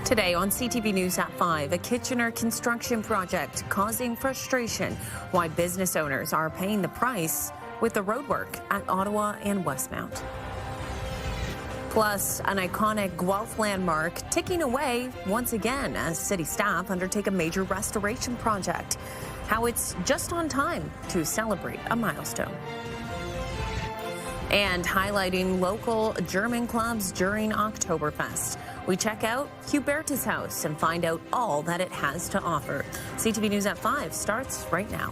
Today on CTV News at 5, a Kitchener construction project causing frustration. Why business owners are paying the price with the roadwork at Ottawa and Westmount. Plus, an iconic Guelph landmark ticking away once again as city staff undertake a major restoration project. How it's just on time to celebrate a milestone. And highlighting local German clubs during Oktoberfest. We check out Hubertushaus and find out all that it has to offer. CTV News at 5 starts right now.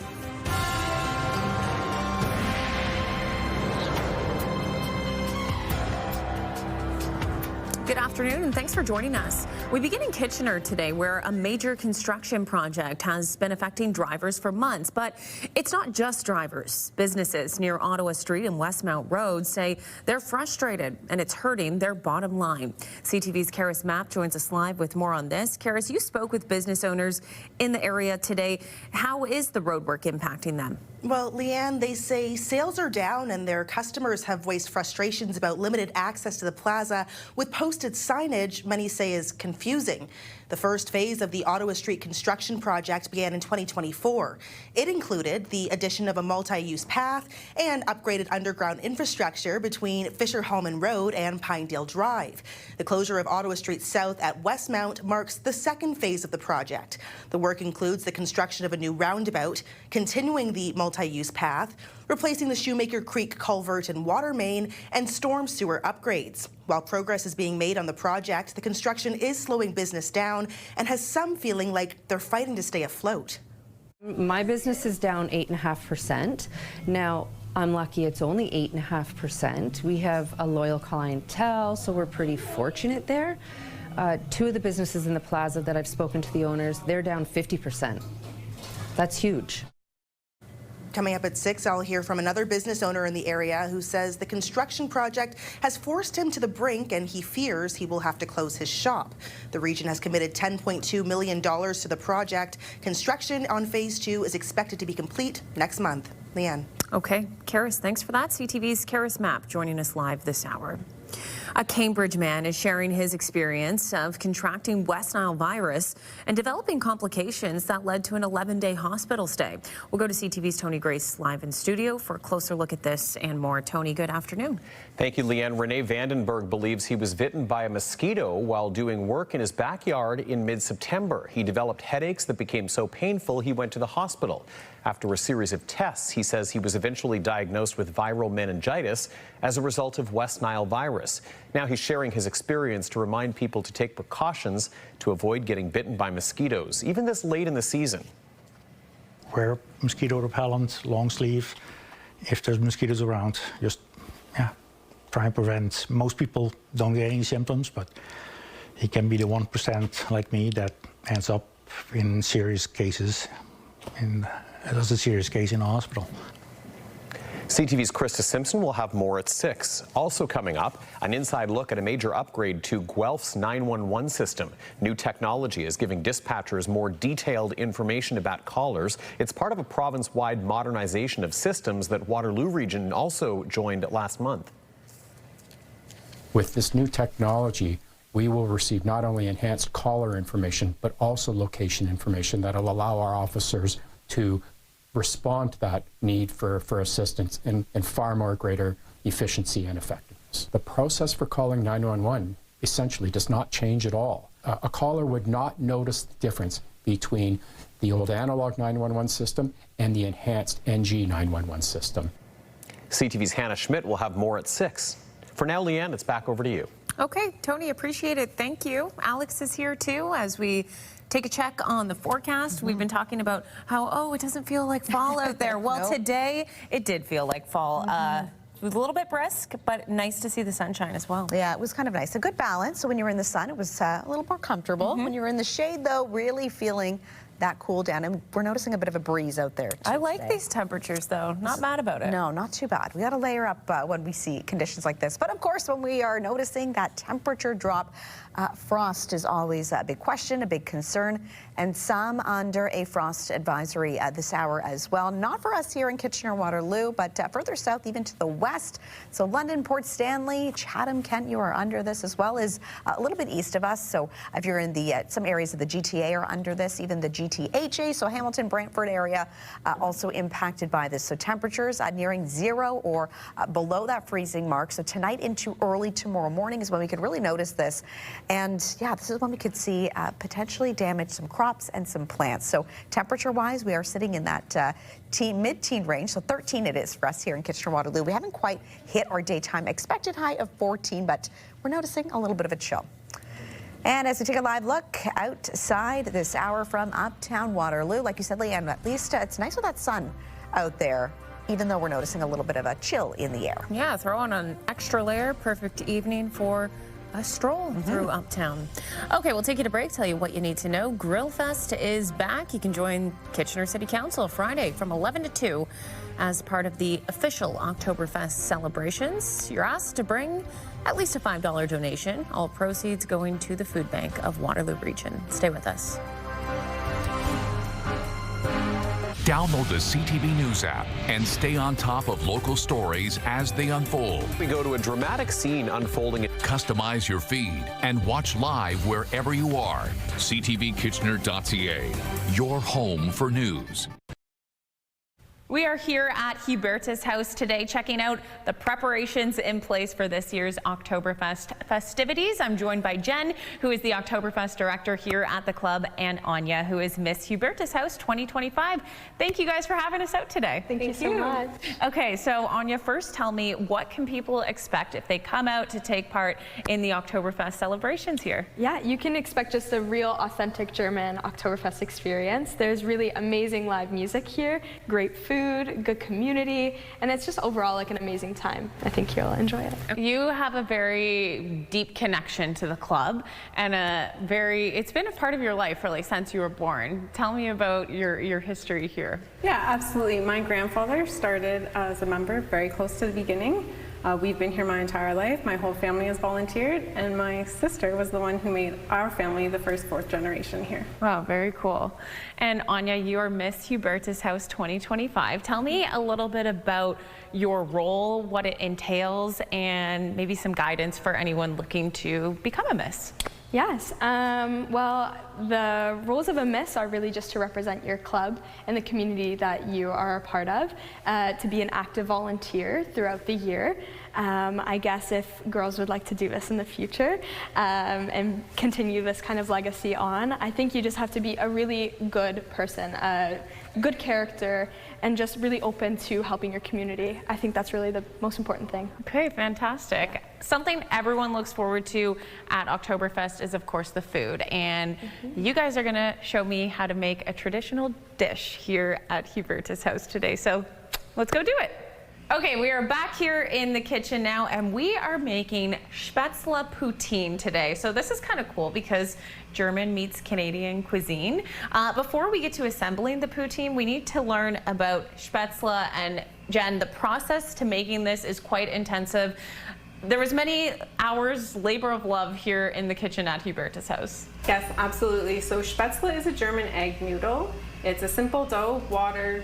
Good afternoon and thanks for joining us. We begin in Kitchener today, where a major construction project has been affecting drivers for months. But it's not just drivers. Businesses near Ottawa Street and Westmount Road say they're frustrated and it's hurting their bottom line. CTV's Karis Mapp joins us live with more on this. Karis, you spoke with business owners in the area today. How is the roadwork impacting them? Well, Leanne, they say sales are down and their customers have voiced frustrations about limited access to the plaza with posted signage many say is confusing. The first phase of the Ottawa Street construction project began in 2024. It included the addition of a multi-use path and upgraded underground infrastructure between Fisher-Hallman Road and Pinedale Drive. The closure of Ottawa Street South at Westmount marks the second phase of the project. The work includes the construction of a new roundabout, continuing the multi-use path, replacing the Shoemaker Creek culvert and water main, and storm sewer upgrades. While progress is being made on the project, the construction is slowing business down and has some feeling like they're fighting to stay afloat. My business is down 8.5%. Now, I'm lucky it's only 8.5%. We have a loyal clientele, so we're pretty fortunate there. Two of the businesses in the plaza that I've spoken to the owners, they're down 50%. That's huge. Coming up at 6, I'll hear from another business owner in the area who says the construction project has forced him to the brink and he fears he will have to close his shop. The region has committed $10.2 million to the project. Construction on Phase 2 is expected to be complete next month. Leanne. Okay, Karis, thanks for that. CTV's Karis Mapp joining us live this hour. A Cambridge man is sharing his experience of contracting West Nile virus and developing complications that led to an 11-day hospital stay. We'll go to CTV's Tony Grace live in studio for a closer look at this and more. Tony, good afternoon. Thank you, Leanne. Renee Vandenberg believes he was bitten by a mosquito while doing work in his backyard in mid-September. He developed headaches that became so painful he went to the hospital. After a series of tests, he says he was eventually diagnosed with viral meningitis as a result of West Nile virus. Now he's sharing his experience to remind people to take precautions to avoid getting bitten by mosquitoes, even this late in the season. Wear mosquito repellent, long sleeve. If there's mosquitoes around, just try and prevent. Most people don't get any symptoms, but it can be the 1% like me that ends up in serious cases. That's a serious case in a hospital. CTV's Krista Simpson will have more at 6. Also coming up, an inside look at a major upgrade to Guelph's 911 system. New technology is giving dispatchers more detailed information about callers. It's part of a province-wide modernization of systems that Waterloo Region also joined last month. With this new technology, we will receive not only enhanced caller information, but also location information that will allow our officers to respond to that need for assistance in far more greater efficiency and effectiveness. The process for calling 911 essentially does not change at all. A caller would not notice the difference between the old analog 911 system and the enhanced NG 911 system. CTV's Hannah Schmidt will have more at 6. For now, Leanne, it's back over to you. Okay, Tony, appreciate it. Thank you. Alex is here too as we take a check on the forecast. We've been talking about how, it doesn't feel like fall out there. Well, Nope. Today it did feel like fall. It was a little bit brisk, but nice to see the sunshine as well. Yeah, it was kind of nice. A good balance. So when you were in the sun, it was a little more comfortable. When you were in the shade, though, really feeling that cool down, and we're noticing a bit of a breeze out there. I like these temperatures, though. Not mad about it. No, not too bad. We got to layer up when we see conditions like this. But of course, when we are noticing that temperature drop, frost is always a big question, a big concern, and some under a frost advisory this hour as well. Not for us here in Kitchener-Waterloo, but further south, even to the west. So London, Port Stanley, Chatham, Kent, you are under this, as well as a little bit east of us. So if you're in the some areas of the GTA are under this, even the GTHA, so Hamilton, Brantford area also impacted by this. So temperatures nearing 0 or below that freezing mark. So tonight into early tomorrow morning is when we could really notice this. And yeah, this is when we could see potentially damage some crops and some plants. So temperature-wise, we are sitting in that mid-teen range. So 13 it is for us here in Kitchener-Waterloo. We haven't quite hit our daytime expected high of 14, but we're noticing a little bit of a chill. And as we take a live look outside this hour from uptown Waterloo, like you said, Leanne, at least it's nice with that sun out there, even though we're noticing a little bit of a chill in the air. Yeah, throw on an extra layer. Perfect evening for a stroll through uptown. Okay, we'll take you to break, tell you what you need to know. Grill Fest is back. You can join Kitchener City Council Friday from 11 to 2 as part of the official Oktoberfest celebrations. You're asked to bring at least a $5 donation. All proceeds going to the Food Bank of Waterloo Region. Stay with us. Download the CTV News app and stay on top of local stories as they unfold. We go to a dramatic scene unfolding. Customize your feed and watch live wherever you are. ctvkitchener.ca, your home for news. We are here at Hubertushaus today, checking out the preparations in place for this year's Oktoberfest festivities. I'm joined by Jen, who is the Oktoberfest director here at the club, and Anya, who is Miss Hubertushaus 2025. Thank you guys for having us out today. Thank you so much. Okay, so Anya, first tell me, what can people expect if they come out to take part in the Oktoberfest celebrations here? Yeah, you can expect just a real authentic German Oktoberfest experience. There's really amazing live music here, great food, good community, and it's just overall like an amazing time. I think you'll enjoy it. You have a very deep connection to the club, and it's been a part of your life really since you were born. Tell me about your history here. Yeah, absolutely. My grandfather started as a member very close to the beginning. We've been here my entire life. My whole family has volunteered, and my sister was the one who made our family the first 4th generation here. Wow, very cool. And Anya, you are Miss Hubertushaus 2025. Tell me a little bit about your role, what it entails, and maybe some guidance for anyone looking to become a Miss. Yes, well, the roles of a Miss are really just to represent your club and the community that you are a part of, to be an active volunteer throughout the year. I guess if girls would like to do this in the future and continue this kind of legacy on, I think you just have to be a really good person, a good character, and just really open to helping your community. I think that's really the most important thing. Okay, fantastic. Something everyone looks forward to at Oktoberfest is, of course, the food. And you guys are going to show me how to make a traditional dish here at Hubertushaus today. So let's go do it. Okay, we are back here in the kitchen now, and we are making Spätzle poutine today. So this is kind of cool because German meets Canadian cuisine. Before we get to assembling the poutine, we need to learn about Spätzle. And Jen, the process to making this is quite intensive. There was many hours, labor of love here in the kitchen at Hubertushaus. Yes, absolutely. So Spätzle is a German egg noodle. It's a simple dough, water,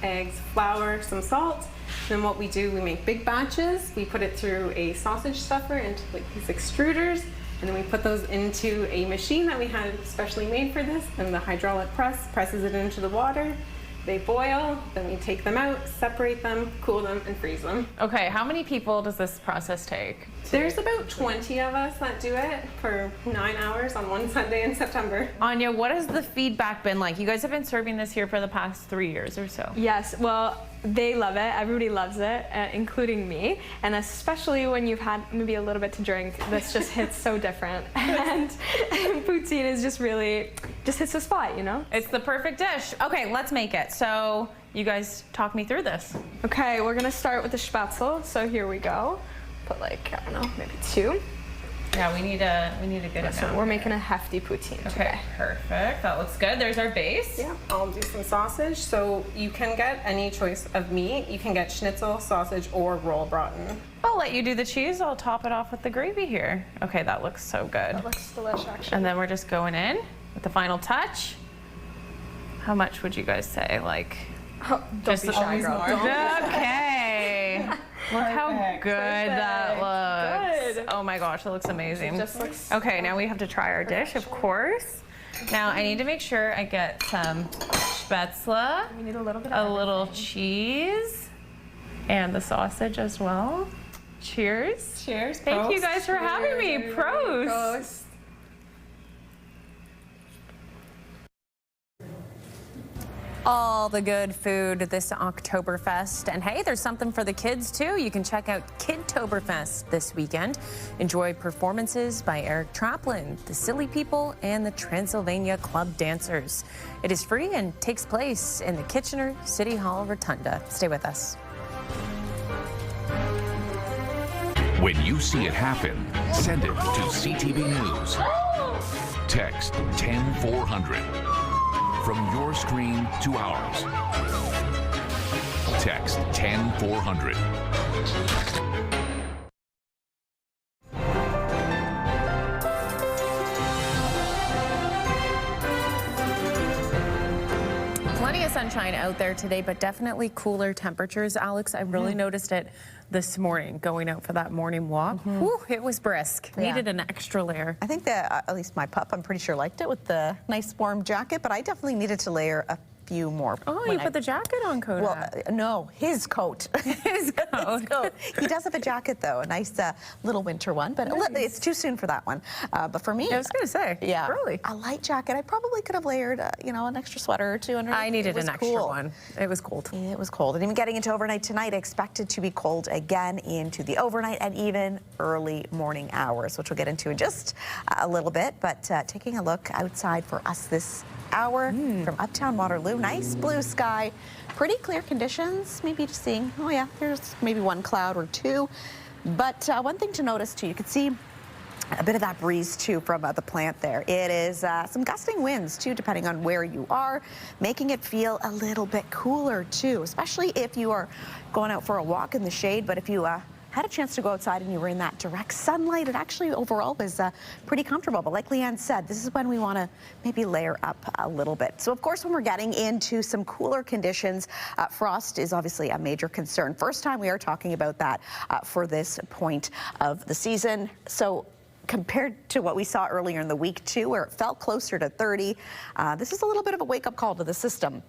eggs, flour, some salt. Then what we do, we make big batches. We put it through a sausage stuffer into like these extruders, and then we put those into a machine that we had specially made for this, and the hydraulic press presses it into the water. They boil, then we take them out, separate them, cool them, and freeze them. Okay, how many people does this process take? There's about 20 of us that do it for 9 hours on one Sunday in September. Anya, what has the feedback been like? You guys have been serving this here for the past 3 years or so. Yes, well, they love it. Everybody loves it, including me. And especially when you've had maybe a little bit to drink, this just hits so different. And poutine is just really, just hits the spot, you know? It's the perfect dish. Okay, let's make it. So you guys talk me through this. Okay, we're gonna start with the Spätzle. So here we go. Put like, I don't know, maybe 2. Yeah, we need a good amount. So we're making a hefty poutine. Okay, perfect. That looks good. There's our base. Yeah, I'll do some sausage. So you can get any choice of meat. You can get schnitzel, sausage, or roll braten. I'll let you do the cheese. I'll top it off with the gravy here. Okay, that looks so good. That looks delicious, actually. And then we're just going in with the final touch. How much would you guys say? Like, Don't be shy, girl. Okay. Look how good that looks. Good. Oh my gosh, it looks amazing. It just looks Okay, now we have to try our dish, of course. Now I need to make sure I get some spätzle, We need a little bit of a little cheese, and the sausage as well. Cheers. Cheers. Thank you guys for having me. Prost. Prost. All the good food this Oktoberfest. And hey, there's something for the kids too. You can check out Kidtoberfest this weekend. Enjoy performances by Eric Traplin, the Silly People, and the Transylvania Club Dancers. It is free and takes place in the Kitchener City Hall Rotunda. Stay with us. When you see it happen, send it to CTV News. Text 10400. From your screen to ours. Text 10400. Plenty of sunshine out there today, but definitely cooler temperatures. Alex, I really noticed it this morning going out for that morning walk. Whew, it was brisk. Yeah. Needed an extra layer. I think that at least my pup, I'm pretty sure, liked it with the nice warm jacket, but I definitely needed to layer a few more. Oh, you put the jacket on, Coda. Well, no, his coat. His coat. He does have a jacket, though, a nice little winter one, but it's too soon for that one. But for me, I was going to say, yeah, really, a light jacket. I probably could have layered, an extra sweater or two underneath. I needed an extra one. It was cold. It was cold. And even getting into overnight tonight, expected to be cold again into the overnight and even early morning hours, which we'll get into in just a little bit. But taking a look outside for us this hour from uptown Waterloo, nice blue sky, pretty clear conditions. Maybe just seeing, oh yeah, there's maybe one cloud or two. But one thing to notice too, you can see a bit of that breeze too from the plant there. It is some gusting winds too, depending on where you are, making it feel a little bit cooler too, especially if you are going out for a walk in the shade. But if you had a chance to go outside and you were in that direct sunlight, it actually overall was pretty comfortable. But like Leanne said, this is when we want to maybe layer up a little bit. So of course, when we're getting into some cooler conditions, frost is obviously a major concern. First time we are talking about that for this point of the season. So compared to what we saw earlier in the week too, where it felt closer to 30, this is a little bit of a wake-up call to the system.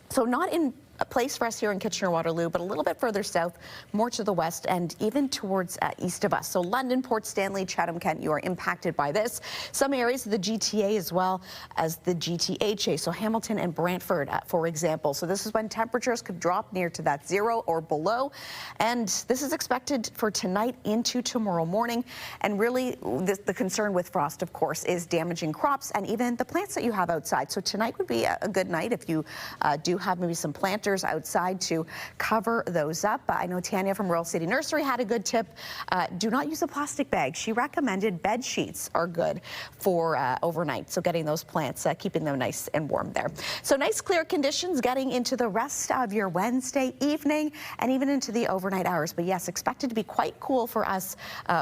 So not in a place for us here in Kitchener-Waterloo, but a little bit further south, more to the west, and even towards east of us. So London, Port Stanley, Chatham, Kent, you are impacted by this. Some areas of the GTA as well as the GTHA, so Hamilton and Brantford, for example. So this is when temperatures could drop near to that 0 or below. And this is expected for tonight into tomorrow morning. And really, the concern with frost, of course, is damaging crops and even the plants that you have outside. So tonight would be a good night if you do have maybe some planters outside to cover those up. I know Tanya from Royal City Nursery had a good tip. Do not use a plastic bag. She recommended bed sheets are good for overnight. So getting those plants, keeping them nice and warm there. So nice clear conditions getting into the rest of your Wednesday evening and even into the overnight hours. But yes, expected to be quite cool for us.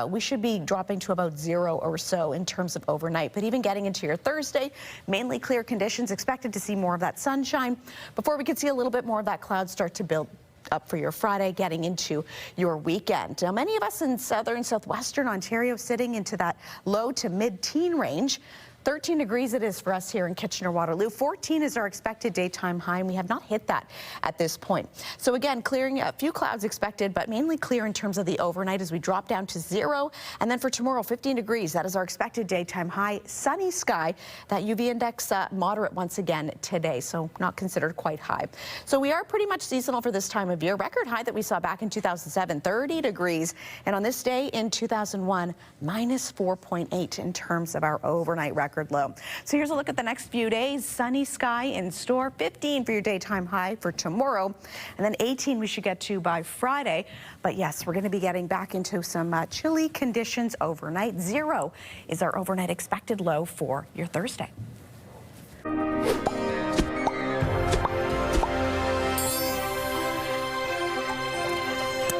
We should be dropping to about 0 or so in terms of overnight. But even getting into your Thursday, mainly clear conditions, expected to see more of that sunshine before we could see a little bit more of that cloud start to build up for your Friday, getting into your weekend. Now, many of us in southern, southwestern Ontario sitting into that low to mid-teen range. 13 degrees it is for us here in Kitchener-Waterloo. 14 is our expected daytime high, and we have not hit that at this point. So again, clearing, a few clouds expected, but mainly clear in terms of the overnight as we drop down to 0. And then for tomorrow, 15 degrees. That is our expected daytime high. Sunny sky. That UV index moderate once again today, so not considered quite high. So we are pretty much seasonal for this time of year. Record high that we saw back in 2007, 30 degrees. And on this day in 2001, minus 4.8 in terms of our overnight record. record low. So here's a look at the next few days. Sunny sky in store, 15 for your daytime high for tomorrow, and then 18 we should get to by Friday. But yes, we're going to be getting back into some chilly conditions overnight. 0 is our overnight expected low for your Thursday.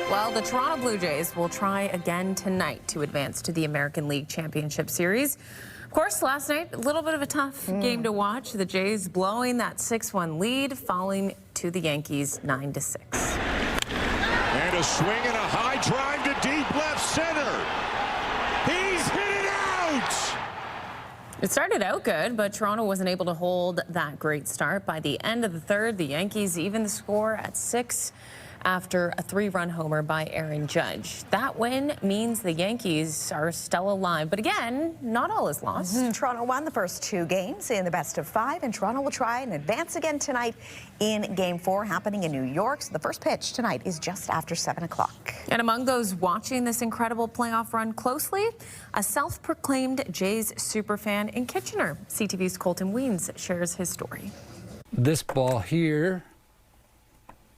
Well, the Toronto Blue Jays will try again tonight to advance to the American League Championship Series. Of course, last night, a little bit of a tough game to watch. The Jays blowing that 6-1 lead, falling to the Yankees 9-6. And a swing and a high drive to deep left center. He's hit it out! It started out good, but Toronto wasn't able to hold that great start. By the end of the third, the Yankees evened the score at 6 after a 3-run homer by Aaron Judge. That win means the Yankees are still alive, but again, not all is lost. Toronto won the first 2 games in the best of 5, and Toronto will try and advance again tonight in Game 4, happening in New York. So the first pitch tonight is just after 7 o'clock. And among those watching this incredible playoff run closely, a self-proclaimed Jays superfan in Kitchener. CTV's Colton Weens shares his story. This ball here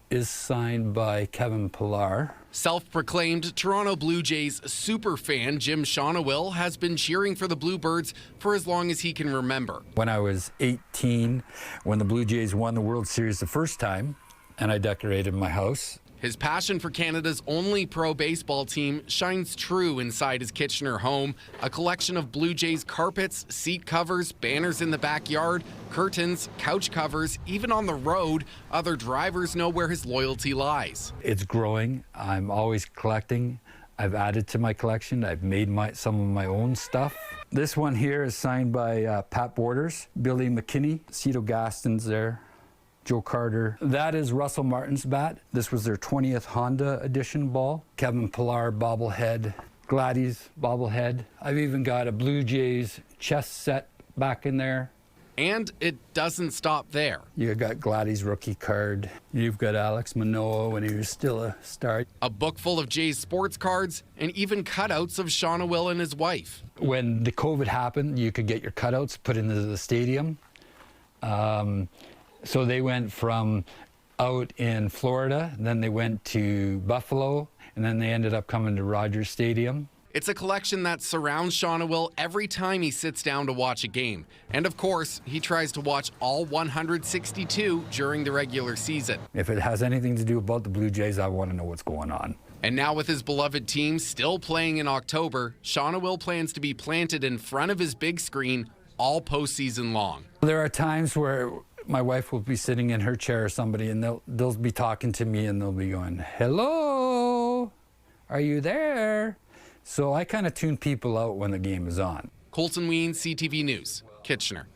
is signed by Kevin Pillar. Self-proclaimed Toronto Blue Jays superfan Jim Shaunawill has been cheering for the Bluebirds for as long as he can remember. When I was 18, when the Blue Jays won the World Series the first time, and I decorated my house. His passion for Canada's only pro baseball team shines true inside his Kitchener home. A collection of Blue Jays carpets, seat covers, banners in the backyard, curtains, couch covers, even on the road. Other drivers know where his loyalty lies. It's growing. I'm always collecting. I've added to my collection. I've made some of my own stuff. This one here is signed by Pat Borders, Billy McKinney, Cito Gaston's there. Joe Carter. That is Russell Martin's bat. This was their 20th Honda edition ball. Kevin Pillar bobblehead. Gladys bobblehead. I've even got a Blue Jays chess set back in there. And it doesn't stop there. You got Gladys rookie card. You've got Alex Manoah when he was still a star. A book full of Jays sports cards and even cutouts of Shaunawill and his wife. When the COVID happened, you could get your cutouts put into the stadium. So they went from out in Florida, then they went to Buffalo, and then they ended up coming to Rogers Stadium. It's a collection that surrounds Shaunawill every time he sits down to watch a game. And of course, he tries to watch all 162 during the regular season. If it has anything to do about the Blue Jays, I want to know what's going on. And now with his beloved team still playing in October, Shaunawill plans to be planted in front of his big screen all postseason long. There are times where my wife will be sitting in her chair or somebody, and they'll be talking to me, and they'll be going, "Hello, are you there?" So I kind of tune people out when the game is on. Colton Weens, CTV News, Kitchener.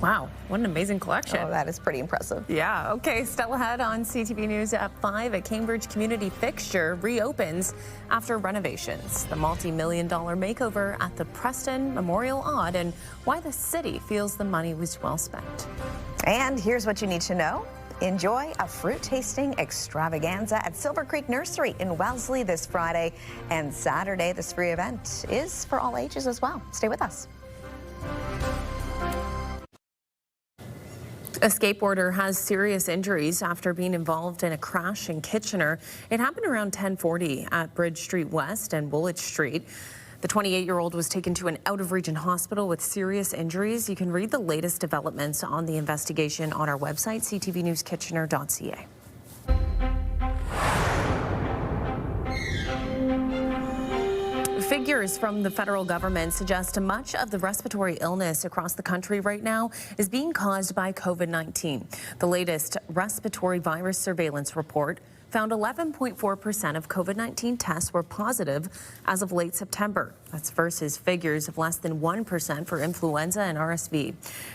Wow, what an amazing collection. Oh, that is pretty impressive. Yeah, okay, still ahead on CTV News at 5. A Cambridge community fixture reopens after renovations. The multi-million-dollar makeover at the Preston Memorial Odd, and why the city feels the money was well spent. And here's what you need to know. Enjoy a fruit tasting extravaganza at Silver Creek Nursery in Wellesley this Friday and Saturday. This free event is for all ages as well. Stay with us. A skateboarder has serious injuries after being involved in a crash in Kitchener. It happened around 10:40 at Bridge Street West and Woolwich Street. The 28-year-old was taken to an out-of-region hospital with serious injuries. You can read the latest developments on the investigation on our website, ctvnewskitchener.ca. Figures from the federal government suggest much of the respiratory illness across the country right now is being caused by COVID-19. The latest respiratory virus surveillance report found 11.4% of COVID-19 tests were positive as of late September. That's versus figures of less than 1% for influenza and RSV.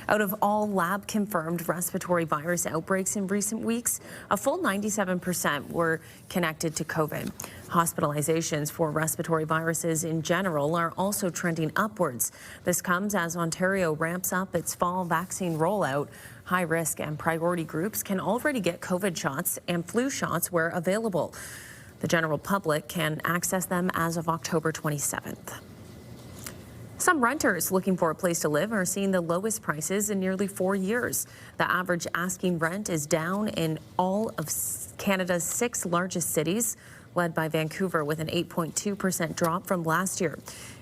Out of all lab-confirmed respiratory virus outbreaks in recent weeks, a full 97% were connected to COVID. Hospitalizations for respiratory viruses in general are also trending upwards. This comes as Ontario ramps up its fall vaccine rollout. High-risk and priority groups can already get COVID shots and flu shots where available. The general public can access them as of October 27th. Some renters looking for a place to live are seeing the lowest prices in nearly 4 years. The average asking rent is down in all of Canada's 6 largest cities, led by Vancouver with an 8.2% drop from last year.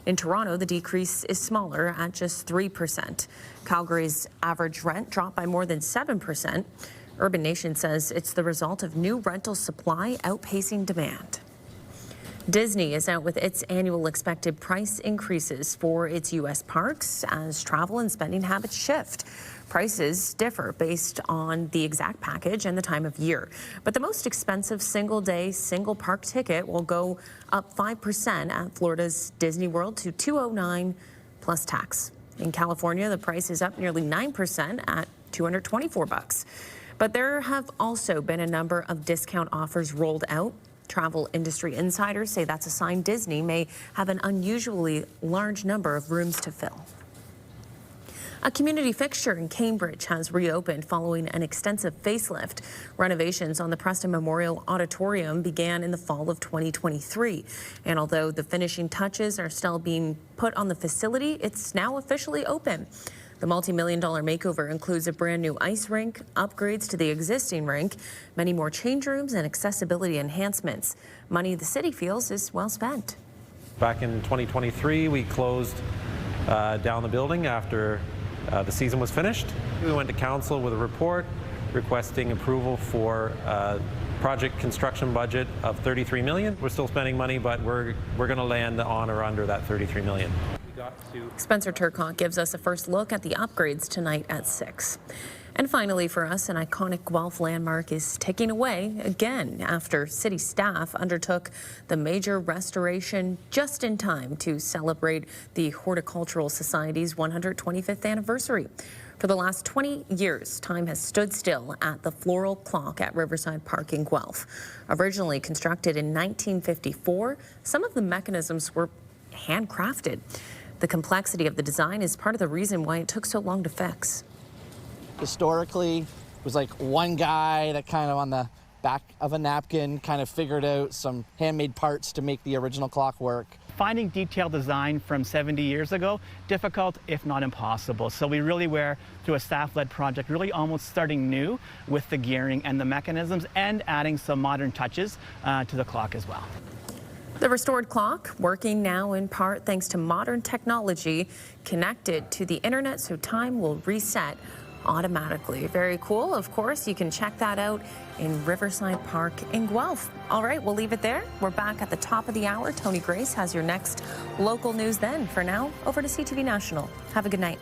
In Toronto, the decrease is smaller at just 3%. Calgary's average rent dropped by more than 7%. Urban Nation says it's the result of new rental supply outpacing demand. Disney is out with its annual expected price increases for its U.S. parks as travel and spending habits shift. Prices differ based on the exact package and the time of year. But the most expensive single-day, single-park ticket will go up 5% at Florida's Disney World to $209 plus tax. In California, the price is up nearly 9% at $224. But there have also been a number of discount offers rolled out. Travel industry insiders say that's a sign Disney may have an unusually large number of rooms to fill. A community fixture in Cambridge has reopened following an extensive facelift. Renovations on the Preston Memorial Auditorium began in the fall of 2023. And although the finishing touches are still being put on the facility, it's now officially open. The multi-million-dollar makeover includes a brand new ice rink, upgrades to the existing rink, many more change rooms, and accessibility enhancements. Money the city feels is well spent. Back in 2023, we closed down the building after the season was finished. We went to council with a report requesting approval for project construction budget of $33 million. We're still spending money, but we're going to land on or under that $33 million. Spencer Turcotte gives us a first look at the upgrades tonight at 6. And finally for us, an iconic Guelph landmark is ticking away again after city staff undertook the major restoration just in time to celebrate the Horticultural Society's 125th anniversary. For the last 20 years, time has stood still at the floral clock at Riverside Park in Guelph. Originally constructed in 1954, some of the mechanisms were handcrafted. The complexity of the design is part of the reason why it took so long to fix. Historically, it was like one guy that kind of on the back of a napkin kind of figured out some handmade parts to make the original clock work. Finding detailed design from 70 years ago, difficult if not impossible. So we really were, through a staff-led project, really almost starting new with the gearing and the mechanisms and adding some modern touches to the clock as well. The restored clock working now in part thanks to modern technology connected to the internet, so time will reset automatically. Very cool. Of course, you can check that out in Riverside Park in Guelph. All right, we'll leave it there. We're back at the top of the hour. Tony Grace has your next local news then. For now, over to CTV National. Have a good night.